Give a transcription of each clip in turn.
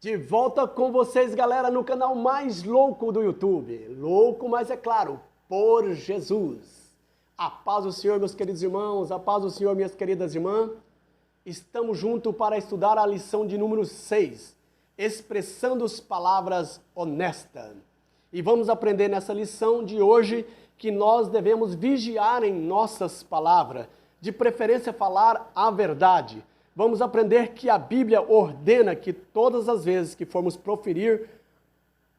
De volta com vocês, galera, no canal mais louco do YouTube. Louco, mas é claro, por Jesus. A paz do Senhor, meus queridos irmãos, a paz do Senhor, minhas queridas irmãs. Estamos juntos para estudar a lição de número 6, expressando as palavras honestas. E vamos aprender nessa lição de hoje que nós devemos vigiar em nossas palavras, de preferência falar a verdade. Vamos aprender que a Bíblia ordena que todas as vezes que formos proferir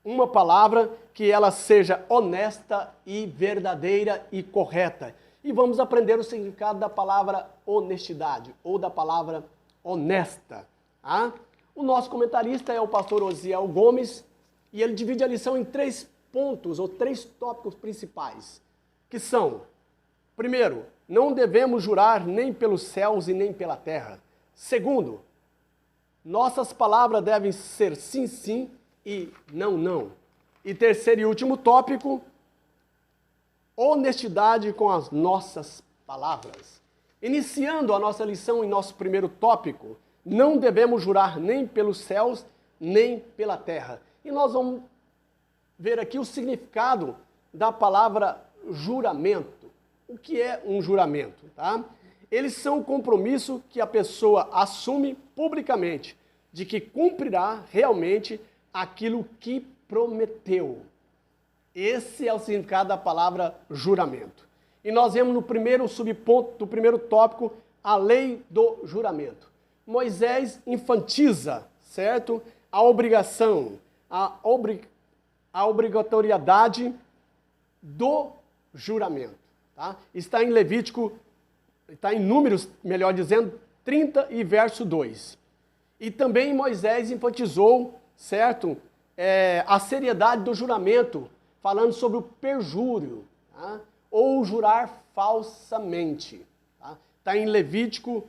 uma palavra, que ela seja honesta e verdadeira e correta. E vamos aprender o significado da palavra honestidade, ou da palavra honesta. Tá? O nosso comentarista é o pastor Osiel Gomes, e ele divide a lição em 3 pontos, ou 3 tópicos principais, que são, primeiro, não devemos jurar nem pelos céus e nem pela terra. Segundo, nossas palavras devem ser sim, sim e não, não. E terceiro e último tópico, honestidade com as nossas palavras. Iniciando a nossa lição em nosso primeiro tópico, não devemos jurar nem pelos céus, nem pela terra. E nós vamos ver aqui o significado da palavra juramento. O que é um juramento, tá? Eles são um compromisso que a pessoa assume publicamente, de que cumprirá realmente aquilo que prometeu. Esse é o significado da palavra juramento. E nós vemos no primeiro subponto do primeiro tópico, a lei do juramento. Moisés enfatiza, certo? A obrigação, a obrigatoriedade do juramento. Tá? Está em Levítico, está em Números, melhor dizendo, 30 e verso 2. E também Moisés enfatizou, certo, a seriedade do juramento, falando sobre o perjúrio, tá? Ou jurar falsamente. Tá? Está em Levítico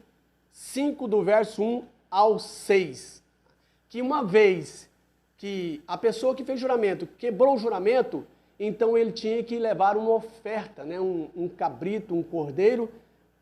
5, do verso 1 ao 6. Que uma vez que a pessoa que fez juramento quebrou o juramento, então ele tinha que levar uma oferta, né? um cabrito, um cordeiro,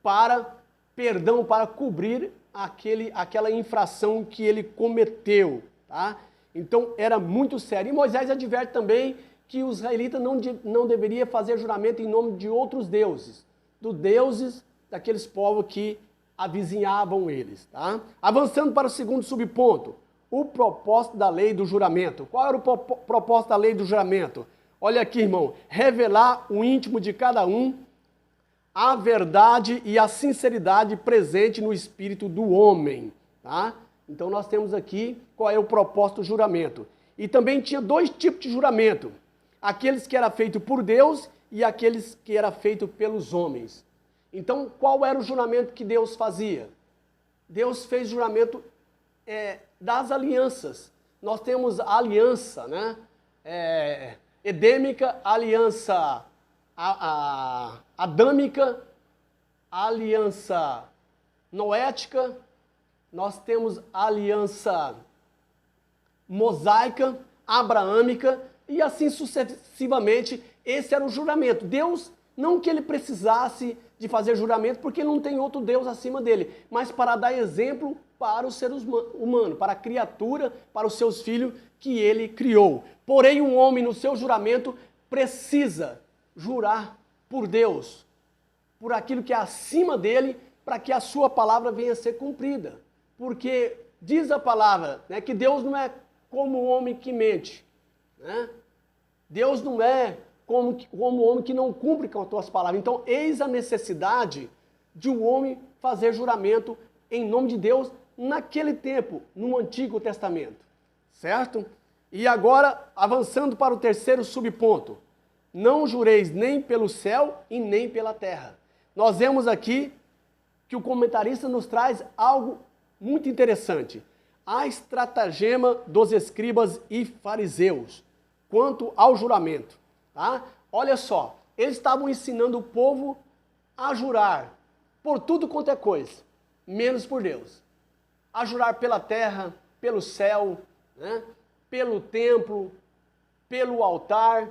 para perdão, para cobrir aquela infração que ele cometeu. Tá? Então era muito sério. E Moisés adverte também que os israelitas não deveriam fazer juramento em nome de outros deuses, dos deuses daqueles povos que avizinhavam eles. Tá? Avançando para o segundo subponto, o propósito da lei do juramento. Qual era o propósito da lei do juramento? Olha aqui, irmão, revelar o íntimo de cada um, a verdade e a sinceridade presente no espírito do homem. Tá? Então nós temos aqui qual é o propósito do juramento. E também tinha 2 tipos de juramento. Aqueles que era feito por Deus e aqueles que era feito pelos homens. Então qual era o juramento que Deus fazia? Deus fez juramento das alianças. Nós temos a aliança, né? Edêmica, aliança adâmica, aliança noética, nós temos a aliança mosaica, abraâmica, e assim sucessivamente. Esse era o juramento. Deus, não que ele precisasse de fazer juramento, porque ele não tem outro Deus acima dele, mas para dar exemplo para o ser humano, para a criatura, para os seus filhos que ele criou. Porém, um homem no seu juramento precisa jurar por Deus, por aquilo que é acima dele, para que a sua palavra venha a ser cumprida. Porque diz a palavra, né, que Deus não é como o homem que mente. Né? Deus não é como o homem que não cumpre com as tuas palavras. Então, eis a necessidade de um homem fazer juramento em nome de Deus naquele tempo, no Antigo Testamento. Certo? E agora, avançando para o terceiro subponto. Não jureis nem pelo céu e nem pela terra. Nós vemos aqui que o comentarista nos traz algo muito interessante. A estratagema dos escribas e fariseus quanto ao juramento. Tá? Olha só, eles estavam ensinando o povo a jurar por tudo quanto é coisa, menos por Deus. A jurar pela terra, pelo céu, né? Pelo templo, pelo altar,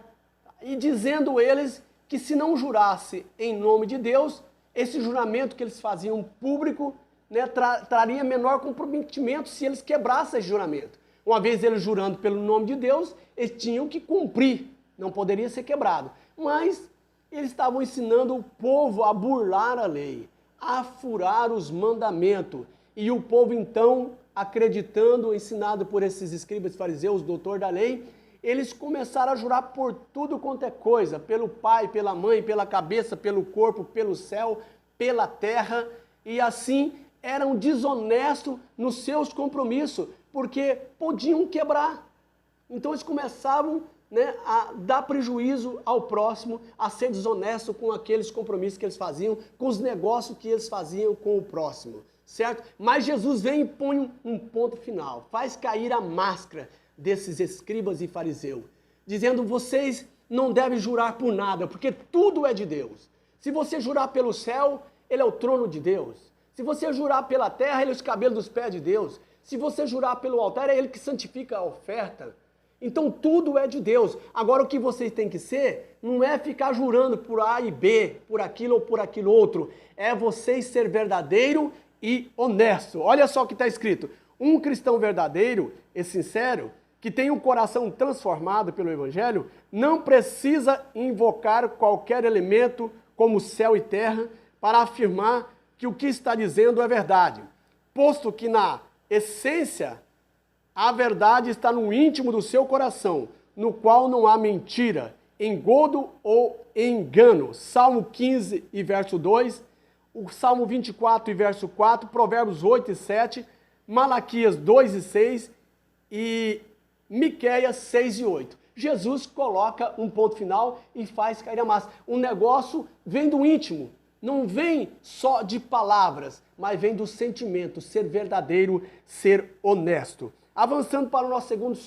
e dizendo eles que se não jurasse em nome de Deus, esse juramento que eles faziam público, né, traria menor comprometimento se eles quebrassem esse juramento. Uma vez eles jurando pelo nome de Deus, eles tinham que cumprir, não poderia ser quebrado. Mas eles estavam ensinando o povo a burlar a lei, a furar os mandamentos. E o povo então, acreditando, ensinado por esses escribas fariseus, doutor da lei, eles começaram a jurar por tudo quanto é coisa, pelo pai, pela mãe, pela cabeça, pelo corpo, pelo céu, pela terra, e assim eram desonestos nos seus compromissos, porque podiam quebrar. Então eles começavam, né, a dar prejuízo ao próximo, a ser desonesto com aqueles compromissos que eles faziam, com os negócios que eles faziam com o próximo, certo? Mas Jesus vem e põe um ponto final, faz cair a máscara desses escribas e fariseus, dizendo: vocês não devem jurar por nada, porque tudo é de Deus. Se você jurar pelo céu, ele é o trono de Deus. Se você jurar pela terra, ele é os cabelos dos pés de Deus. Se você jurar pelo altar, é ele que santifica a oferta. Então tudo é de Deus. Agora o que vocês têm que ser, não é ficar jurando por A e B, por aquilo ou por aquilo outro. É vocês ser verdadeiro e honesto. Olha só o que está escrito. Um cristão verdadeiro e sincero, que tem um coração transformado pelo Evangelho, não precisa invocar qualquer elemento como céu e terra para afirmar que o que está dizendo é verdade, posto que na essência a verdade está no íntimo do seu coração, no qual não há mentira, engodo ou engano. Salmo 15 e verso 2, o Salmo 24 e verso 4, Provérbios 8 e 7, Malaquias 2 e 6 e Miqueias 6 e 8. Jesus coloca um ponto final e faz cair a máscara. O negócio vem do íntimo, não vem só de palavras, mas vem do sentimento, ser verdadeiro, ser honesto. Avançando para o nosso segundo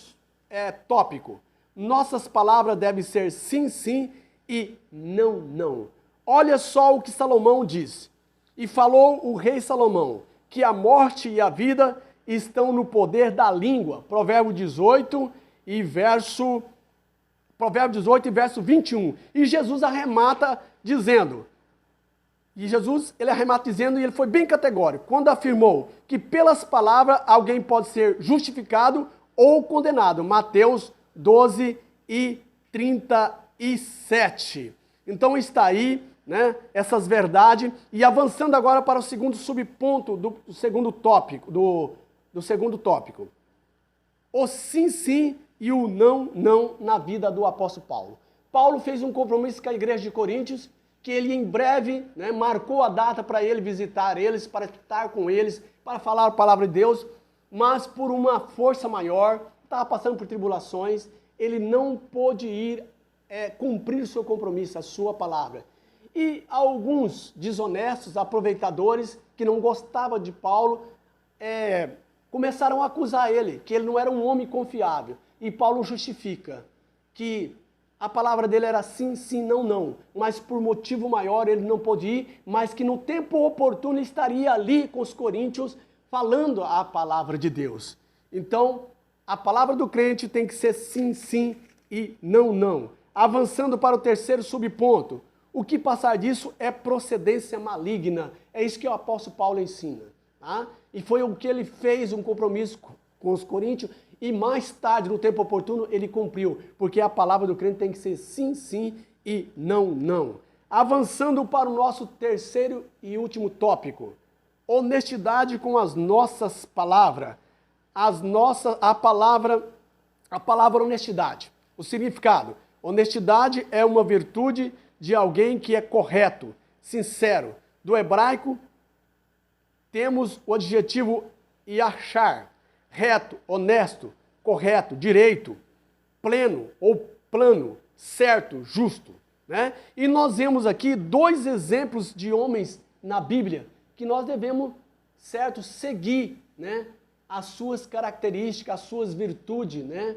tópico. Nossas palavras devem ser sim, sim e não, não. Olha só o que Salomão diz. E falou o rei Salomão, que a morte e a vida estão no poder da língua. Provérbio 18 e verso 21. E Jesus arremata dizendo, e ele foi bem categórico, quando afirmou que pelas palavras alguém pode ser justificado ou condenado. Mateus 12 e 37. Então está aí, né, essas verdades. E avançando agora para o segundo subponto do segundo tópico, do segundo tópico. O sim, sim e o não, não na vida do apóstolo Paulo. Paulo fez um compromisso com a igreja de Coríntios, que ele em breve, né, marcou a data para ele visitar eles, para estar com eles, para falar a palavra de Deus, mas por uma força maior, estava passando por tribulações, ele não pôde ir cumprir o seu compromisso, a sua palavra. E alguns desonestos, aproveitadores, que não gostavam de Paulo, começaram a acusar ele, que ele não era um homem confiável. E Paulo justifica que a palavra dele era sim, sim, não, não. Mas por motivo maior ele não pôde ir, mas que no tempo oportuno estaria ali com os coríntios falando a palavra de Deus. Então, a palavra do crente tem que ser sim, sim e não, não. Avançando para o terceiro subponto. O que passar disso é procedência maligna. É isso que o apóstolo Paulo ensina. Tá? E foi o que ele fez, um compromisso com os coríntios, e mais tarde, no tempo oportuno, ele cumpriu, porque a palavra do crente tem que ser sim, sim e não, não. Avançando para o nosso terceiro e último tópico, honestidade com as nossas palavras. A palavra honestidade. O significado: honestidade é uma virtude de alguém que é correto, sincero. Do hebraico, temos o adjetivo yashar, reto, honesto, correto, direito, pleno ou plano, certo, justo, né? E nós vemos aqui dois exemplos de homens na Bíblia que nós devemos, certo, seguir, né? As suas características, as suas virtudes, né?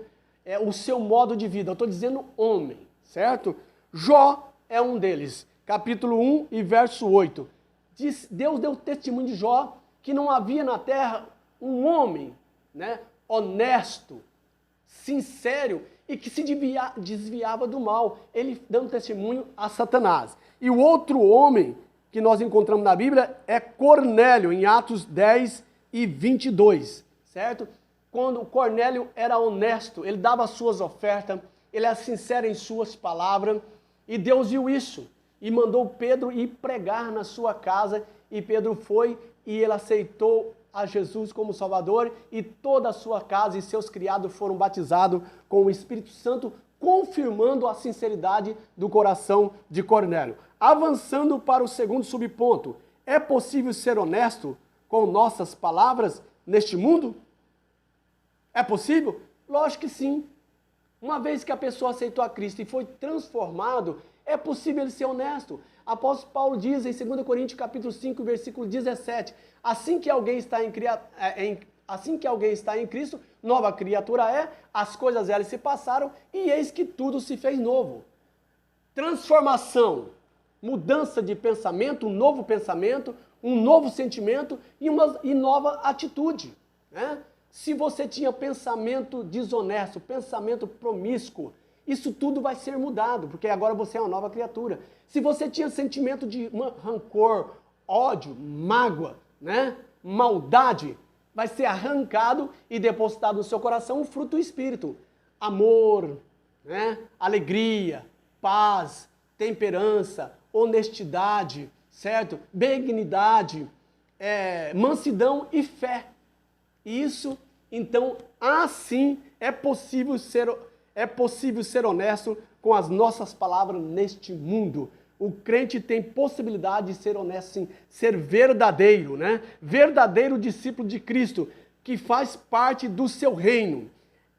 O seu modo de vida. Eu estou dizendo homem, certo? Jó é um deles. Capítulo 1 e verso 8. Deus deu testemunho de Jó que não havia na terra um homem, né, honesto, sincero e que se desviava do mal. Ele dando testemunho a Satanás. E o outro homem que nós encontramos na Bíblia é Cornélio, em Atos 10 e 22, certo? quando Cornélio era honesto, ele dava as suas ofertas, ele era sincero em suas palavras, e Deus viu isso, e mandou Pedro ir pregar na sua casa, e Pedro foi, e ele aceitou a Jesus como Salvador, e toda a sua casa e seus criados foram batizados com o Espírito Santo, confirmando a sinceridade do coração de Cornélio. Avançando para o segundo subponto, é possível ser honesto com nossas palavras neste mundo? É possível? Lógico que sim. Uma vez que a pessoa aceitou a Cristo e foi transformado, é possível ele ser honesto. Apóstolo Paulo diz em 2 Coríntios capítulo 5, versículo 17, assim que alguém está em Cristo, nova criatura é, as coisas velhas se passaram e eis que tudo se fez novo. Transformação, mudança de pensamento, um novo sentimento e uma nova atitude, né? Se você tinha pensamento desonesto, pensamento promíscuo, isso tudo vai ser mudado, porque agora você é uma nova criatura. Se você tinha sentimento de rancor, ódio, mágoa, né? Maldade, vai ser arrancado e depositado no seu coração o fruto do Espírito. Amor, né? Alegria, paz, temperança, honestidade, certo? Benignidade, mansidão e fé. Isso, então, assim é possível ser honesto com as nossas palavras neste mundo. O crente tem possibilidade de ser honesto, sim, ser verdadeiro, né? Verdadeiro discípulo de Cristo, que faz parte do seu reino.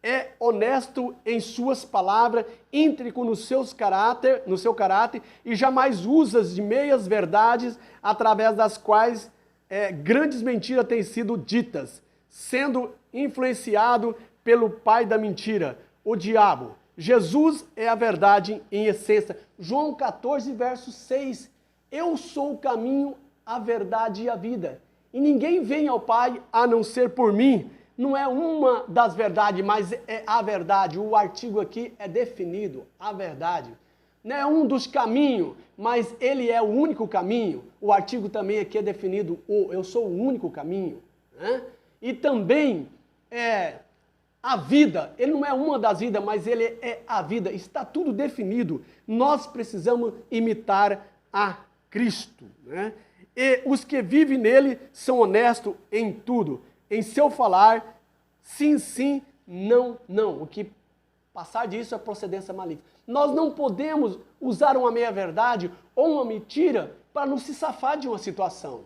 É honesto em suas palavras, íntegro no seu caráter e jamais usa de meias verdades através das quais grandes mentiras têm sido ditas, sendo influenciado pelo pai da mentira, o diabo. Jesus é a verdade em essência. João 14, verso 6. Eu sou o caminho, a verdade e a vida. E ninguém vem ao Pai a não ser por mim. Não é uma das verdades, mas é a verdade. O artigo aqui é definido, a verdade. Não é um dos caminhos, mas ele é o único caminho. O artigo também aqui é definido, eu sou o único caminho, né? E também a vida, ele não é uma das vidas, mas ele é a vida. Está tudo definido. Nós precisamos imitar a Cristo, né? E os que vivem nele são honestos em tudo. Em seu falar, sim, sim, não, não. O que passar disso é procedência maligna. Nós não podemos usar uma meia-verdade ou uma mentira para não se safar de uma situação.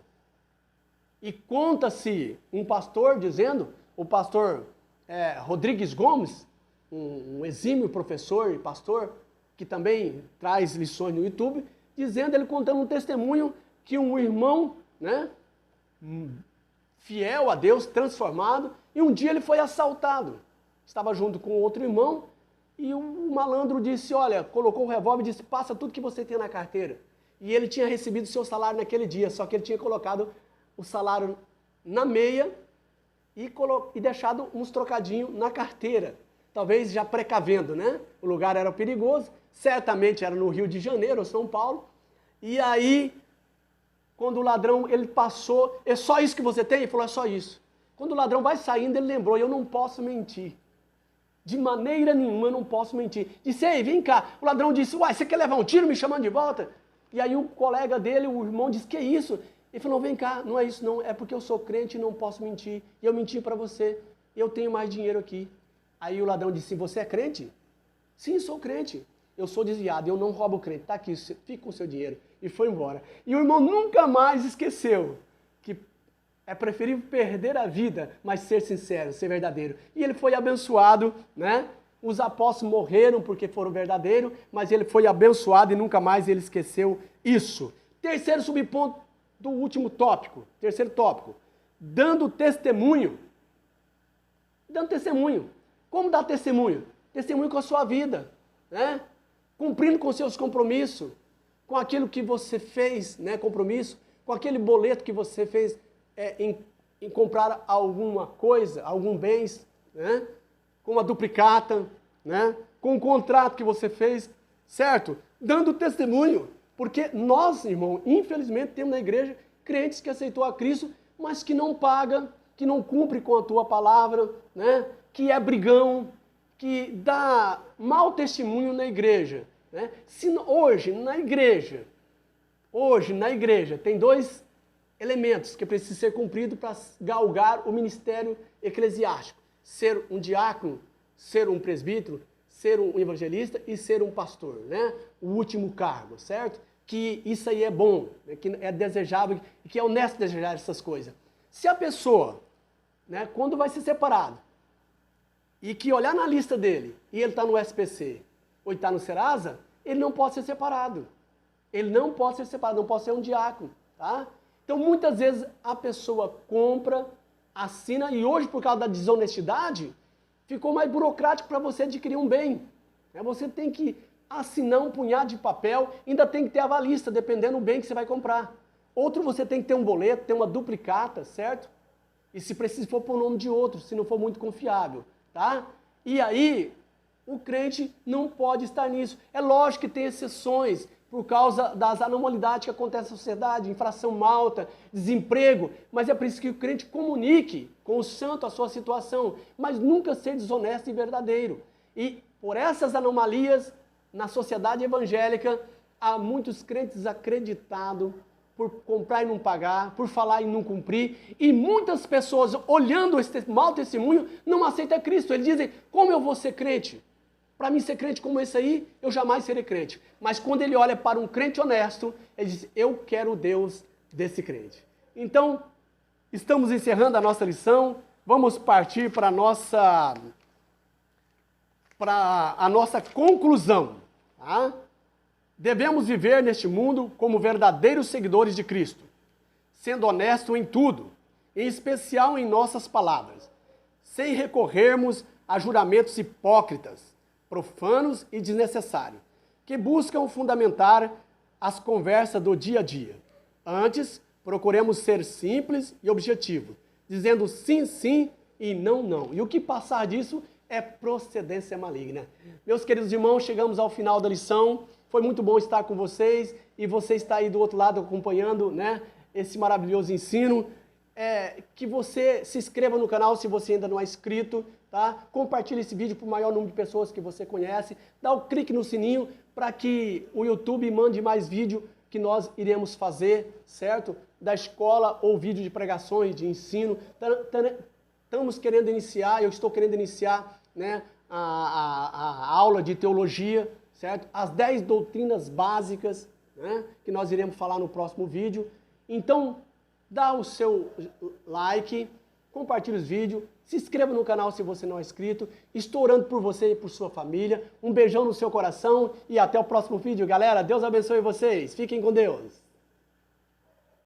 E conta-se um pastor dizendo, o pastor Rodrigues Gomes, um exímio professor e pastor, que também traz lições no YouTube, dizendo, ele contando um testemunho que um irmão, né, fiel a Deus, transformado, e um dia ele foi assaltado. Estava junto com outro irmão, e o malandro disse, olha, colocou o revólver e disse, passa tudo que você tem na carteira. E ele tinha recebido o seu salário naquele dia, só que ele tinha colocado o salário na meia, e deixado uns trocadinhos na carteira, talvez já precavendo, né? O lugar era perigoso, certamente era no Rio de Janeiro ou São Paulo, e aí, quando o ladrão, ele passou, é só isso que você tem? Ele falou, é só isso. Quando o ladrão vai saindo, ele lembrou, eu não posso mentir, de maneira nenhuma eu não posso mentir. Disse, ei, vem cá, o ladrão disse, uai, você quer levar um tiro me chamando de volta? E aí o colega dele, o irmão, disse, que isso? Ele falou, vem cá, não é isso não, é porque eu sou crente e não posso mentir. E eu menti para você, eu tenho mais dinheiro aqui. Aí o ladrão disse, você é crente? Sim, sou crente. Eu sou desviado, eu não roubo crente. Tá aqui, fica com o seu dinheiro. E foi embora. E o irmão nunca mais esqueceu que é preferível perder a vida, mas ser sincero, ser verdadeiro. E ele foi abençoado, né? Os apóstolos morreram porque foram verdadeiros, mas ele foi abençoado e nunca mais ele esqueceu isso. Terceiro subponto do último tópico, terceiro tópico, dando testemunho. Dando testemunho. Como dar testemunho? Testemunho com a sua vida, né? Cumprindo com seus compromissos, com aquilo que você fez, né? Compromisso, com aquele boleto que você fez em comprar alguma coisa, algum bens, né? Com uma duplicata, né? Com um contrato que você fez, certo? Dando testemunho. Porque nós, irmão, infelizmente temos na igreja crentes que aceitou a Cristo, mas que não paga que não cumpre com a tua palavra, né? Que é brigão, que dá mau testemunho na igreja, né? Se hoje na igreja tem dois elementos que precisam ser cumpridos para galgar o ministério eclesiástico: ser um diácono, ser um presbítero, ser um evangelista e ser um pastor, né? O último cargo, certo? Que isso aí é bom, né? Que é desejável, que é honesto desejar essas coisas. Se a pessoa, né, quando vai ser separado, e que olhar na lista dele, e ele está no SPC, ou está no Serasa, ele não pode ser separado. Ele não pode ser separado, não pode ser um diácono, tá? Então, muitas vezes, a pessoa compra, assina, e hoje, por causa da desonestidade, ficou mais burocrático para você adquirir um bem. Você tem que assinar um punhado de papel, ainda tem que ter a avalista, dependendo do bem que você vai comprar. Outro, você tem que ter um boleto, ter uma duplicata, certo? E se precisa for por nome de outro, se não for muito confiável, tá? E aí, o crente não pode estar nisso. É lógico que tem exceções, por causa das anormalidades que acontecem na sociedade, infração alta, desemprego, mas é preciso que o crente comunique com o santo a sua situação, mas nunca ser desonesto e verdadeiro. E por essas anomalias, na sociedade evangélica, há muitos crentes desacreditados por comprar e não pagar, por falar e não cumprir, e muitas pessoas, olhando esse mau testemunho, não aceitam Cristo. Eles dizem: como eu vou ser crente? Para mim ser crente como esse aí, eu jamais serei crente. Mas quando ele olha para um crente honesto, ele diz: eu quero o Deus desse crente. Então, estamos encerrando a nossa lição, vamos partir para a nossa conclusão. Tá? Devemos viver neste mundo como verdadeiros seguidores de Cristo, sendo honesto em tudo, em especial em nossas palavras, sem recorrermos a juramentos hipócritas, profanos e desnecessários, que buscam fundamentar as conversas do dia a dia. Antes, procuremos ser simples e objetivos, dizendo sim, sim e não, não. E o que passar disso é procedência maligna. Meus queridos irmãos, chegamos ao final da lição. Foi muito bom estar com vocês e você está aí do outro lado acompanhando, né, esse maravilhoso ensino. Que você se inscreva no canal se você ainda não é inscrito, tá? Compartilhe esse vídeo para o maior número de pessoas que você conhece. Dá o clique no sininho para que o YouTube mande mais vídeo que nós iremos fazer, certo? Da escola ou vídeo de pregações, de ensino. Estamos querendo iniciar, eu estou querendo iniciar, né, a aula de teologia, certo? As 10 doutrinas básicas, né, que nós iremos falar no próximo vídeo. Então, dá o seu like, compartilhe os vídeos, se inscreva no canal se você não é inscrito. Estou orando por você e por sua família. Um beijão no seu coração e até o próximo vídeo, galera. Deus abençoe vocês. Fiquem com Deus.